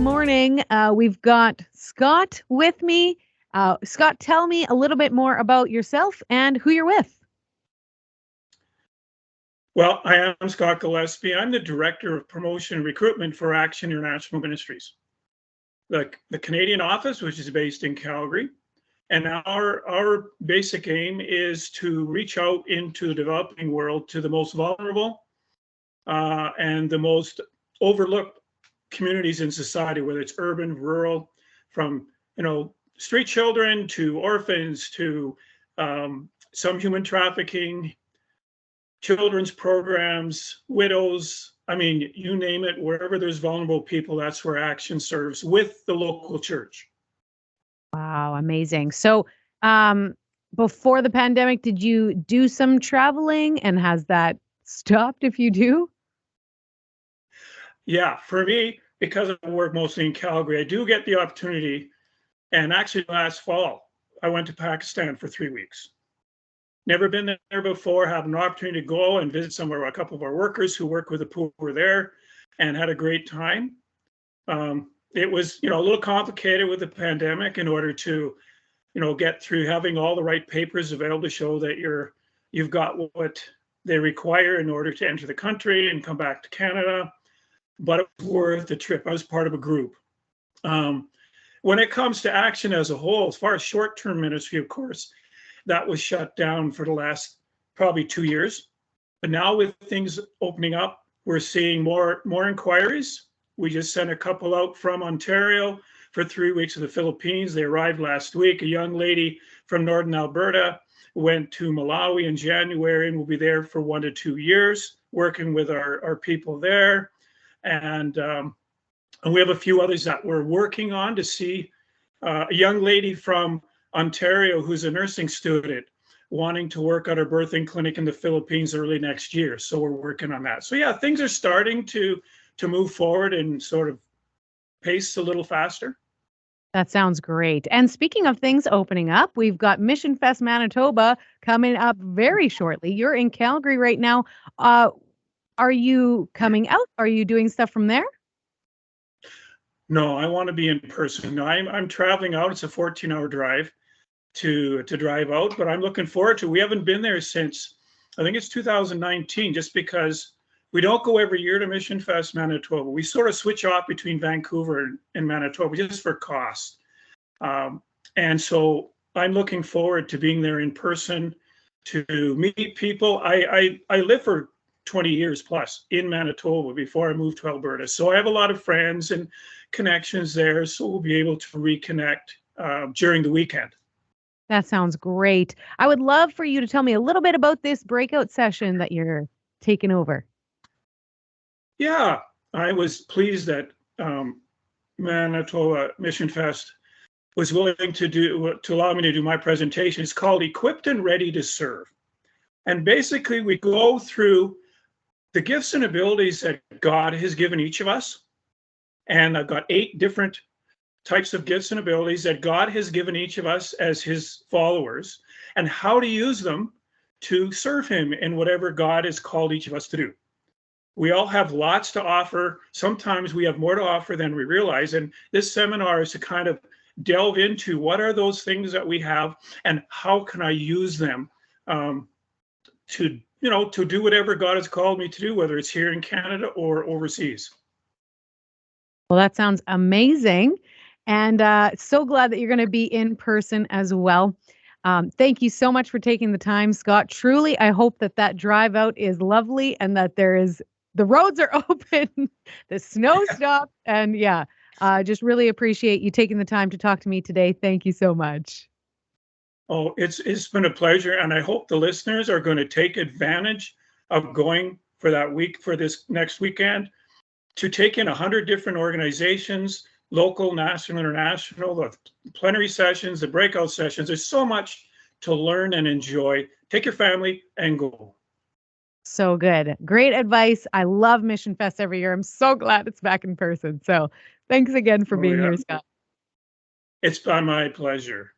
morning. We've got Scott with me. Scott, tell me a little bit more about yourself and who you're with. Well, I am Scott Gillespie. I'm the Director of Promotion and Recruitment for Action International Ministries, the Canadian office, which is based in Calgary. And our basic aim is to reach out into the developing world to the most vulnerable and the most overlooked communities in society, whether it's urban, rural, from street children to orphans to some human trafficking, children's programs, widows. I mean, you name it, wherever there's vulnerable people, that's where Action serves with the local church. Wow, amazing. So, before the pandemic, did you do some traveling and has that stopped if you do? Yeah, for me, because I work mostly in Calgary, I do get the opportunity. And actually, last fall, I went to Pakistan for 3 weeks. Never been there before, had an opportunity to go and visit a couple of our workers who work with the poor there and had a great time. It was, a little complicated with the pandemic in order to, get through having all the right papers available to show that you've got what they require in order to enter the country and come back to Canada. But it was worth the trip. I was part of a group. When it comes to Action as a whole, as far as short-term ministry, of course, that was shut down for the last probably 2 years. But now with things opening up, we're seeing more inquiries. We just sent a couple out from Ontario for 3 weeks to the Philippines. They arrived last week. A young lady from Northern Alberta went to Malawi in January and will be there for 1 to 2 years, working with our people there. And we have a few others that we're working on to see. A young lady from Ontario who's a nursing student wanting to work at her birthing clinic in the Philippines early next year. So we're working on that. So yeah, things are starting to move forward and sort of pace a little faster. That sounds great. And speaking of things opening up, we've got Missionfest Manitoba coming up very shortly. You're in Calgary right now. Are you coming out? Are you doing stuff from there? No, I want to be in person. No, I'm traveling out. It's a 14-hour drive to drive out, but I'm looking forward to. We haven't been there since I think it's 2019, just because we don't go every year to Missionfest Manitoba. We sort of switch off between Vancouver and Manitoba just for cost. And so I'm looking forward to being there in person to meet people. I lived for 20 years plus in Manitoba before I moved to Alberta. So I have a lot of friends and connections there. So we'll be able to reconnect during the weekend. That sounds great. I would love for you to tell me a little bit about this breakout session that you're taking over. Yeah, I was pleased that Manitoba Mission Fest was willing to allow me to do my presentation. It's called Equipped and Ready to Serve. And basically we go through the gifts and abilities that God has given each of us. And I've got 8 different types of gifts and abilities that God has given each of us as his followers, and how to use them to serve him in whatever God has called each of us to do. We all have lots to offer. Sometimes we have more to offer than we realize. And this seminar is to kind of delve into what are those things that we have and how can I use them to do whatever God has called me to do, whether it's here in Canada or overseas. Well, that sounds amazing. And so glad that you're going to be in person as well. Thank you so much for taking the time, Scott. Truly, I hope that drive out is lovely and that the roads are open, the snow stopped. And yeah, just really appreciate you taking the time to talk to me today. Thank you so much. Oh, it's been a pleasure. And I hope the listeners are going to take advantage of going for that week, for this next weekend, to take in 100 different organizations, local, national, international, the plenary sessions, the breakout sessions. There's so much to learn and enjoy. Take your family and go. So good. Great advice. I love Mission Fest every year. I'm so glad it's back in person. So thanks again for being here, Scott. It's been my pleasure.